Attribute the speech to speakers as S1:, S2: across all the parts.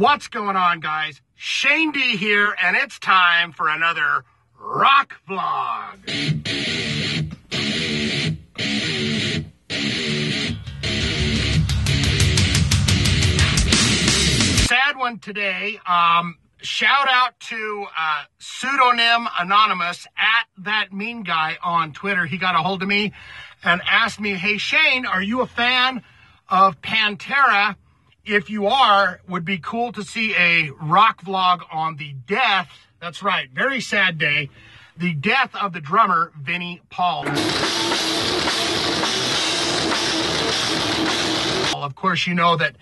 S1: What's going on, guys? Shane D here, and it's time for another rock vlog. Sad one today. Shout out to pseudonym anonymous at that mean guy on Twitter. He got a hold of me and asked me, "Hey Shane, are you a fan of Pantera? If you are, would be cool to see a rock vlog on the death." That's right, very sad day. The death of the drummer, Vinnie Paul. Of course, you know that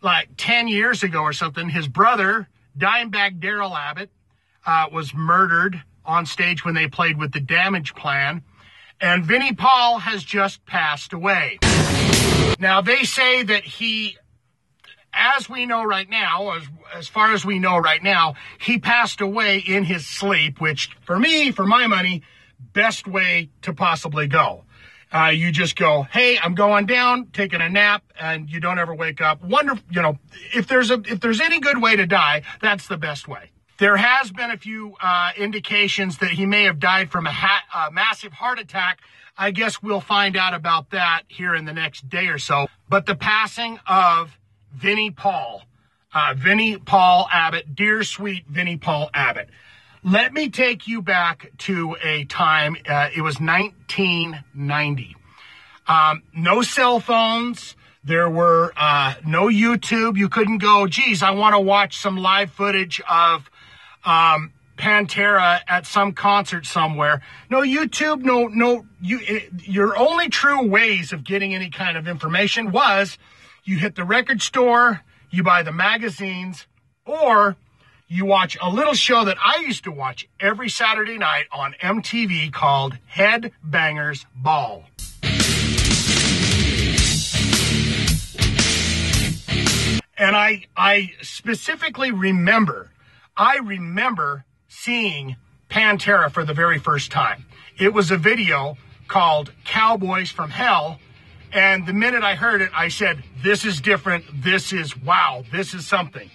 S1: like 10 years ago or something, his brother, Dimebag Darrell Abbott, was murdered on stage when they played with the Damageplan. And Vinnie Paul has just passed away. Now, they say that he, as we know right now, as far as we know right now, he passed away in his sleep, which for me, for my money, best way to possibly go. You just go, hey, I'm going down, taking a nap, and you don't ever wake up. You know, if there's any good way to die, that's the best way. There has been a few indications that he may have died from a massive heart attack. I guess we'll find out about that here in the next day or so. But the passing of Vinnie Paul Abbott, dear sweet Vinnie Paul Abbott. Let me take you back to a time, it was 1990. No cell phones. There were no YouTube. You couldn't go, geez, I want to watch some live footage of Pantera at some concert somewhere. No YouTube, your only true ways of getting any kind of information was you hit the record store, you buy the magazines, or you watch a little show that I used to watch every Saturday night on MTV called Headbangers Ball. And I specifically remember seeing Pantera for the very first time. It was a video called Cowboys from Hell. And the minute I heard it, I said, this is different. This is, wow, this is something.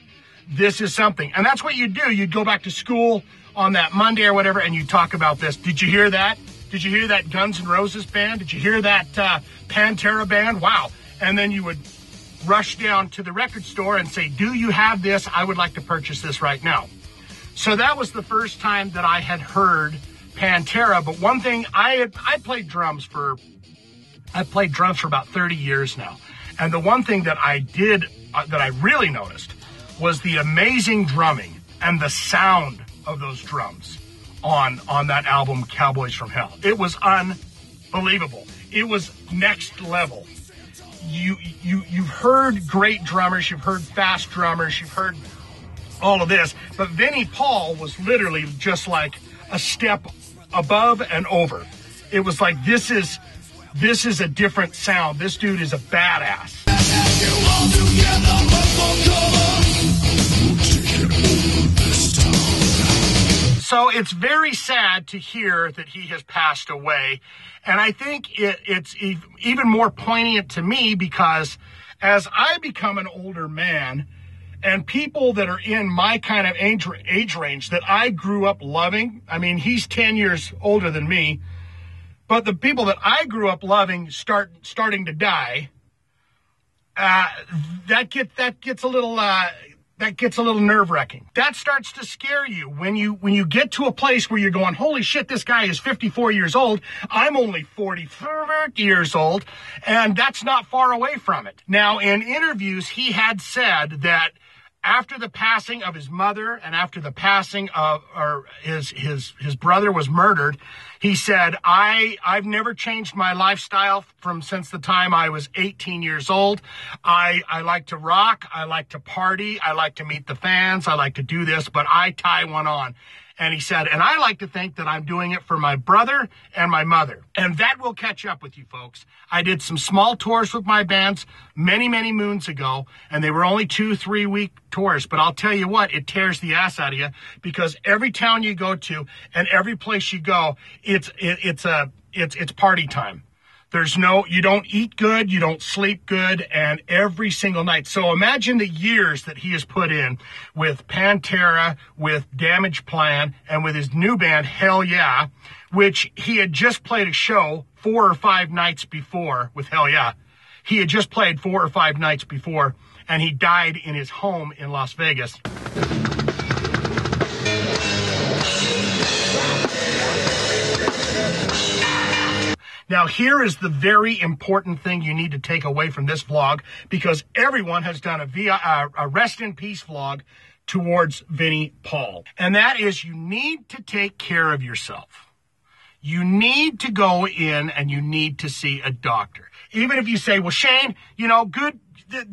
S1: This is something. And that's what you do. You'd go back to school on that Monday or whatever, and you talk about this. Did you hear that? Did you hear that Guns N' Roses band? Did you hear that Pantera band? Wow. And then you would rush down to the record store and say, do you have this? I would like to purchase this right now. So that was the first time that I had heard Pantera. But one thing, I played drums for about 30 years now. And the one thing that I did, that I really noticed, was the amazing drumming and the sound of those drums on that album, Cowboys from Hell. It was unbelievable. It was next level. You've heard great drummers, you've heard fast drummers, you've heard all of this, but Vinnie Paul was literally just like a step above and over. It was like, this is a different sound. This dude is a badass. So it's very sad to hear that he has passed away. And I think it's even more poignant to me because as I become an older man, and people that are in my kind of age range that I grew up loving, I mean, he's 10 years older than me, but the people that I grew up loving starting to die, that gets a little nerve-wracking. That starts to scare you when you get to a place where you're going, holy shit, this guy is 54 years old. I'm only 44 years old, and that's not far away from it. Now, in interviews, he had said that after the passing of his mother and after the passing of, or his brother was murdered, he said, I've never changed my lifestyle since the time I was 18 years old. I like to rock. I like to party. I like to meet the fans. I like to do this, but I tie one on. And he said, and I like to think that I'm doing it for my brother and my mother. And that will catch up with you folks. I did some small tours with my bands many, many moons ago, and they were only 2-3 week tours. But I'll tell you what, it tears the ass out of you because every town you go to and every place you go, it's party time. You don't eat good, you don't sleep good, and every single night. So imagine the years that he has put in with Pantera, with Damageplan, and with his new band, HellYeah, which he had just played a show 4 or 5 nights before with HellYeah. He had just played 4 or 5 nights before, and he died in his home in Las Vegas. Now, here is the very important thing you need to take away from this vlog, because everyone has done a rest in peace vlog towards Vinnie Paul. And that is, you need to take care of yourself. You need to go in and you need to see a doctor. Even if you say, well, Shane, good,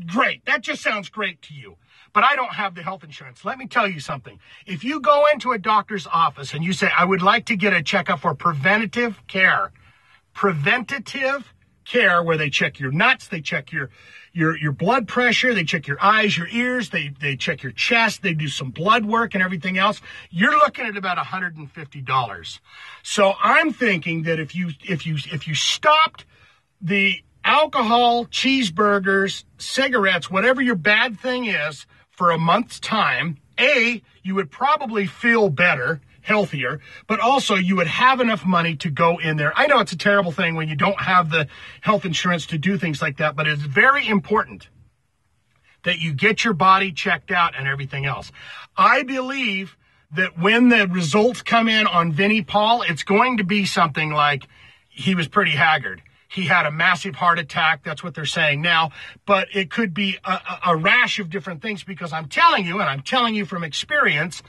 S1: great. That just sounds great to you. But I don't have the health insurance. Let me tell you something. If you go into a doctor's office and you say, I would like to get a checkup for preventative care where they check your nuts, they check your blood pressure, they check your eyes, your ears, they check your chest, they do some blood work and everything else, you're looking at about $150. So I'm thinking that if you stopped the alcohol, cheeseburgers, cigarettes, whatever your bad thing is, for a month's time, you would probably feel better, healthier, but also you would have enough money to go in there. I know it's a terrible thing when you don't have the health insurance to do things like that, but it's very important that you get your body checked out and everything else. I believe that when the results come in on Vinnie Paul, it's going to be something like he was pretty haggard. He had a massive heart attack. That's what they're saying now. But it could be a rash of different things, because I'm telling you, and I'm telling you from experience,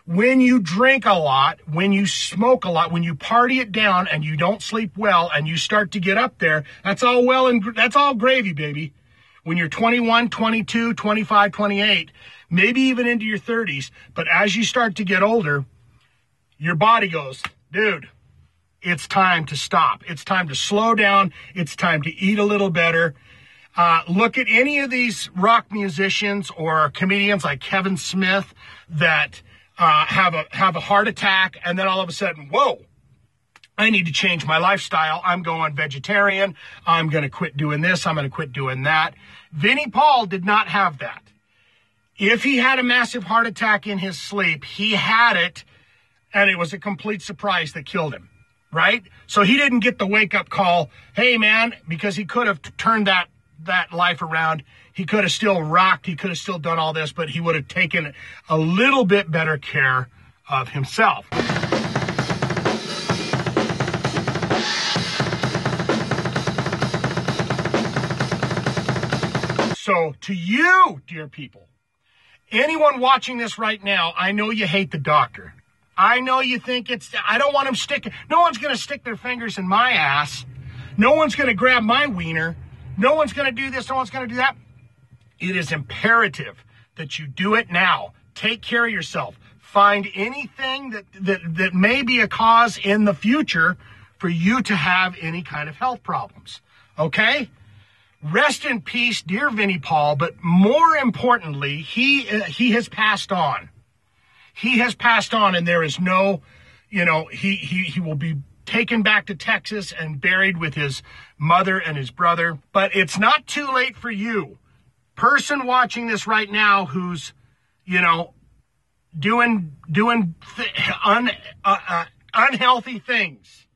S1: when you drink a lot, when you smoke a lot, when you party it down and you don't sleep well and you start to get up there, that's all gravy, baby. When you're 21, 22, 25, 28, maybe even into your 30s. But as you start to get older, your body goes, dude, it's time to stop. It's time to slow down. It's time to eat a little better. Look at any of these rock musicians or comedians like Kevin Smith that have a heart attack, and then all of a sudden, whoa, I need to change my lifestyle. I'm going vegetarian. I'm going to quit doing this. I'm going to quit doing that. Vinnie Paul did not have that. If he had a massive heart attack in his sleep, he had it, and it was a complete surprise that killed him. Right? So he didn't get the wake-up call, hey, man, because he could have turned that life around. He could have still rocked. He could have still done all this, but he would have taken a little bit better care of himself. So to you, dear people, anyone watching this right now, I know you hate the doctor. I know you think I don't want him no one's going to stick their fingers in my ass. No one's going to grab my wiener. No one's going to do this. No one's going to do that. It is imperative that you do it now. Take care of yourself. Find anything that may be a cause in the future for you to have any kind of health problems. Okay? Rest in peace, dear Vinnie Paul, but more importantly, he has passed on. He has passed on, and there is no, he will be taken back to Texas and buried with his mother and his brother. But it's not too late for you, person watching this right now, who's, doing unhealthy things.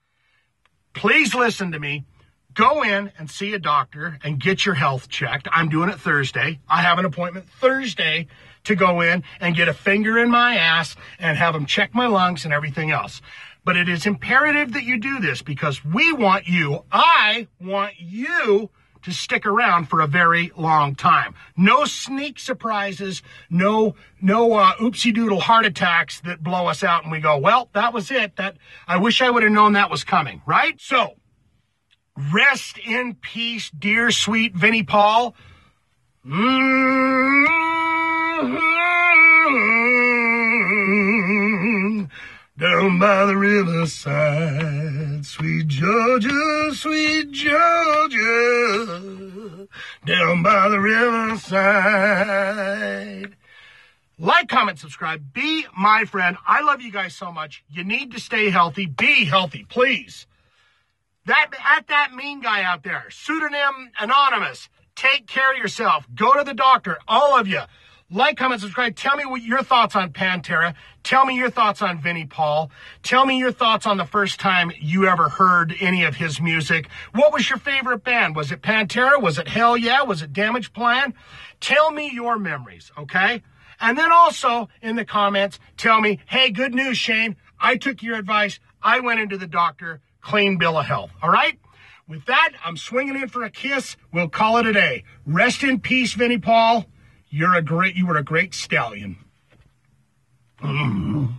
S1: Please listen to me. Go in and see a doctor and get your health checked. I'm doing it Thursday. I have an appointment Thursday to go in and get a finger in my ass and have them check my lungs and everything else. But it is imperative that you do this, because I want you to stick around for a very long time. No sneak surprises, no oopsie doodle heart attacks that blow us out and we go, well, that was it. I wish I would have known that was coming, right? So, rest in peace, dear sweet Vinnie Paul. Down by the riverside, sweet Georgia, down by the riverside. Like, comment, subscribe, be my friend. I love you guys so much. You need to stay healthy. Be healthy, please. That mean guy out there, pseudonym anonymous, take care of yourself. Go to the doctor, all of you. Like, comment, subscribe. Tell me what your thoughts on Pantera. Tell me your thoughts on Vinnie Paul. Tell me your thoughts on the first time you ever heard any of his music. What was your favorite band? Was it Pantera? Was it HellYeah? Was it Damageplan? Tell me your memories, okay? And then also in the comments, tell me, hey, good news, Shane. I took your advice. I went into the doctor. Clean bill of health. All right? With that, I'm swinging in for a kiss. We'll call it a day. Rest in peace, Vinnie Paul. You were a great stallion. Mm.